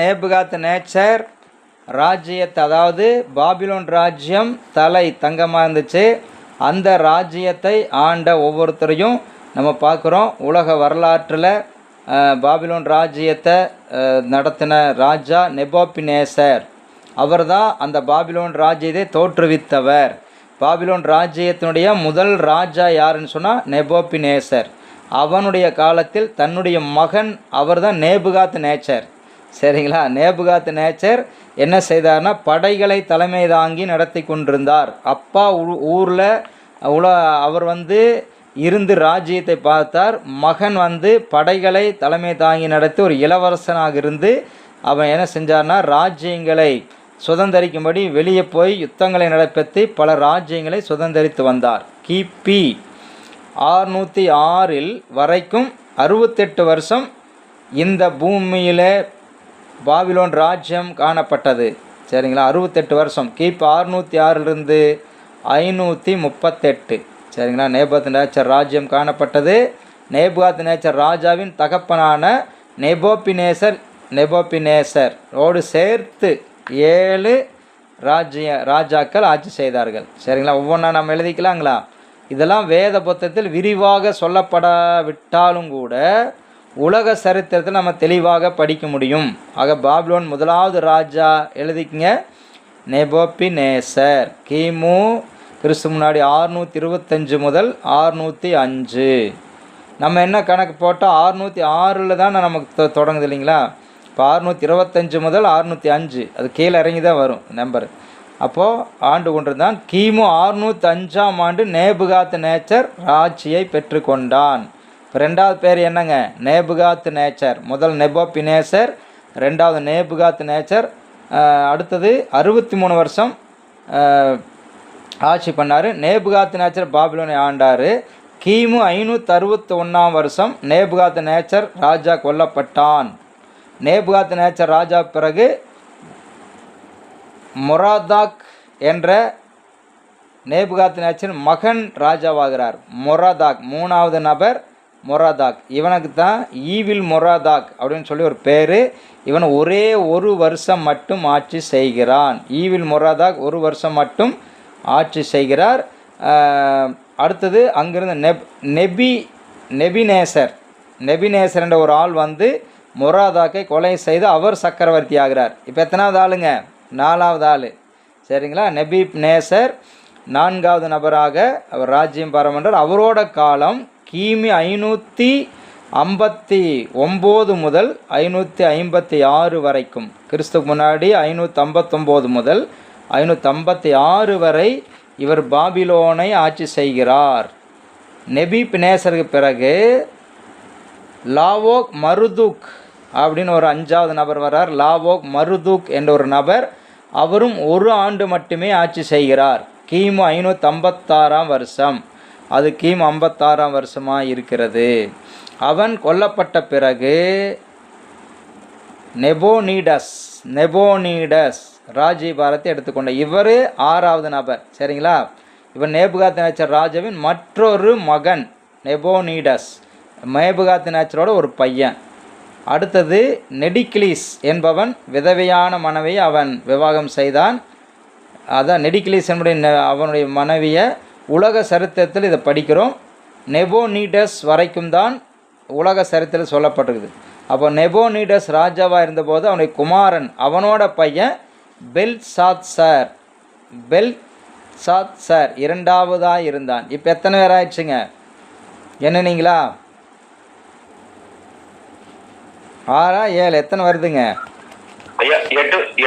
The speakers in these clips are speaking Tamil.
நேபுகாத் நேச்சர் ராஜ்யத்தை, அதாவது பாபிலோன் ராஜ்யம் தலை தங்கமாக இருந்துச்சு. அந்த ராஜ்யத்தை ஆண்ட ஒவ்வொருத்தரையும் நம்ம பார்க்குறோம். உலக வரலாற்றில் பாபிலோன் ராஜ்யத்தை நடத்தின ராஜா நெபோப்பினேசர். அவர் தான் அந்த பாபிலோன் ராஜ்யத்தை தோற்றுவித்தவர். பாபிலோன் ராஜ்யத்தினுடைய முதல் ராஜா யாருன்னு சொன்னால் நெபோப்பினேசர். அவனுடைய காலத்தில் தன்னுடைய மகன் அவர் தான் நேபுகாத் நேச்சர். சரிங்களா? நேபுகாத் நேச்சர் என்ன செய்தார்னா படைகளை தலைமை தாங்கி நடத்தி கொண்டிருந்தார். அப்பா ஊரில் அவர் இருந்து ராஜ்யத்தை பார்த்தார். மகன் படைகளை தலைமை தாங்கி நடத்தி ஒரு இளவரசனாக இருந்து அவன் என்ன செஞ்சார்னா ராஜ்யங்களை சுதந்திரிக்கும்படி வெளியே போய் யுத்தங்களை நடத்தி பல ராஜ்யங்களை சுதந்திரித்து வந்தார். கிபி 606 வரைக்கும் 68 வருஷம் இந்த பூமியில் பாபிலோன் ராஜ்யம் காணப்பட்டது. சரிங்களா? 68 வருஷம். கிபி 606 538. சரிங்களா? நேபுகாத் நேச்சர் ராஜ்யம் காணப்பட்டது. நேபுகாத் நேச்சர் ராஜாவின் தகப்பனான நெபோப்பினேசர் ஓடு சேர்த்து 7 ராஜாக்கள் ஆட்சி செய்தார்கள். சரிங்களா? ஒவ்வொன்றா நம்ம எழுதிக்கலாங்களா? இதெல்லாம் வேத புத்தகத்தில் விரிவாக சொல்லப்படாவிட்டாலும் கூட உலக சரித்திரத்தில் நம்ம தெளிவாக படிக்க முடியும். ஆக பாபிலோன் முதலாவது ராஜா எழுதிக்கங்க, நெபோப்பினேசர். கிமு கிறிஸ்து முன்னாடி 625 முதல் 605. நம்ம என்ன கணக்கு போட்டால் 606 தான் நமக்கு தொடங்குது இல்லைங்களா? இப்போ 625 முதல் 605 அது கீழே இறங்கி தான் வரும் நம்பர். அப்போது ஆண்டு ஒன்று தான். கிமு 605ஆம் ஆண்டு நேபுகாத் நேச்சர் ஆட்சியை பெற்றுக்கொண்டான். இப்போ ரெண்டாவது பேர் என்னங்க? நேபுகாத் நேச்சர். முதல் நெபோப்பினேசர், ரெண்டாவது நேபுகாத் நேச்சர். அடுத்தது 63 வருஷம் ஆட்சி பண்ணார். நேபுகாத் நேச்சர் பாபிலோனை ஆண்டார். கிமு 561ஆம் வருஷம் நேபுகாத் நேச்சர் ராஜா கொல்லப்பட்டான். நேபுகாத் நேச்சர் ராஜா பிறகு மொராதாக் என்ற நேபுகாத் நேச்சர் மகன் ராஜாவாகிறார். மொராதாக் மூணாவது நபர் மொராதாக். இவனுக்கு தான் ஈவில் மொராதாக் அப்படின்னு சொல்லி ஒரு பேர். இவன் ஒரே ஒரு வருஷம் மட்டும் ஆட்சி செய்கிறான். ஈவில் மொராதாக் ஒரு வருஷம் மட்டும் ஆட்சி செய்கிறார். அடுத்தது அங்கிருந்து நெபினேசர் என்ற ஒரு ஆள் மொராதாக்கை கொலை செய்து அவர் சக்கரவர்த்தி ஆகிறார். இப்போ எத்தனாவது ஆளுங்க? 4வது ஆள். சரிங்களா? நெபினேசர் 4வது நபராக அவர் ராஜ்யம் பாரம்பரியர். அவரோட காலம் கிமி 559 முதல் 556 வரைக்கும். கிறிஸ்துக்கு முன்னாடி 559 முதல் 556 வரை இவர் பாபிலோனை ஆட்சி செய்கிறார். நெபினேசருக்கு பிறகு லாவோக் மருதுக் அப்படின்னு ஒரு 5வது நபர் வர்றார். லாவோக் மருதுக் என்ற ஒரு நபர், அவரும் ஒரு ஆண்டு மட்டுமே ஆட்சி செய்கிறார். கிமு 556ஆம் வருஷம். அது கிமு 56ஆம் வருஷமாக இருக்கிறது. அவன் கொல்லப்பட்ட பிறகு நெபோனிடஸ் ராஜ்யபாரத்தை எடுத்துக்கொண்ட இவர் 6வது நபர். சரிங்களா? இவர் நேபுகாத் நேச்சர் ராஜாவின் மற்றொரு மகன் நெபோனிடஸ், நேபுகாத் நேச்சரோட ஒரு பையன். அடுத்தது நெடிக்லிஸ் என்பவன் விதவையான மனைவியை அவன் விவாகம் செய்தான். அதான் நெடிக்லிஸ் என்படைய அவனுடைய மனைவியை உலக சரித்திரத்தில் இதை படிக்கிறோம். நெபோனிடஸ் வரைக்கும் தான் உலக சரித்திரத்தில் சொல்லப்பட்டிருக்குது. அப்போ நெபோனிடஸ் ராஜாவாக இருந்தபோது அவனுடைய குமாரன், அவனோட பையன் பெல்சாத்சர் 2வதாக இருந்தான். இப்போ எத்தனை பேர் ஆயிடுச்சுங்க? என்னன்னீங்களா? 6 7 எத்தனை வருதுங்க?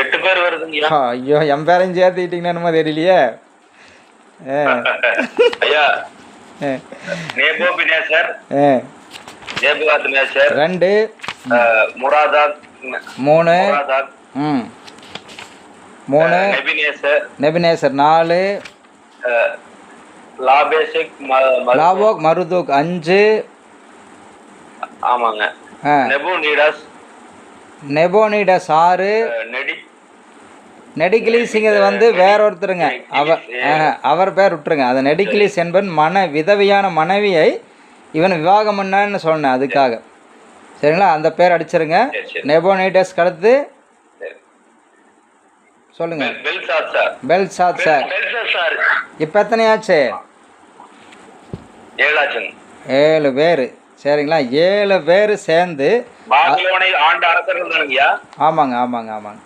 8 பேர் வருதுங்க. ஐயோ, என் பேரையும் சேர்த்துக்கிட்டீங்கன்னா என்னமோ தெரியலையே. நெபோப்பினேசர், நேபுகாத் நேச்சர் 2, மொராதாக் 3, நெபினேசர் 4, லாவோக் மருதுக் 5. ஆமாங்க. நெபோனிடஸ் 6. நெடிக்லிஸ்ங்கிறது வேற ஒருத்தருங்க. அவர் பேர் விட்டுருங்க. அது நெடிக்லிஸ் என்பன் விதவையான மனைவியை இவன் விவாகம் பண்ணான்னு சொன்னேன். அதுக்காக சரிங்களா? அந்த பேர் அடிச்சிருங்க. சரி, சரி. நெபோனிடஸ்க்கு அடுத்து சரி. சொல்லுங்கள். பெல்சாத் சார். பெல்சாத் சார். பெல்சாத் சார். இப்போ எத்தனையாச்சு? 7 ஆச்சுங்க. 7 பேர். சரிங்களா? 7 பேர் சேர்ந்து பாபிலோனை ஆண்ட அரசர்கள் தானுங்கய்யா. ஆமாங்க ஆமாங்க ஆமாங்க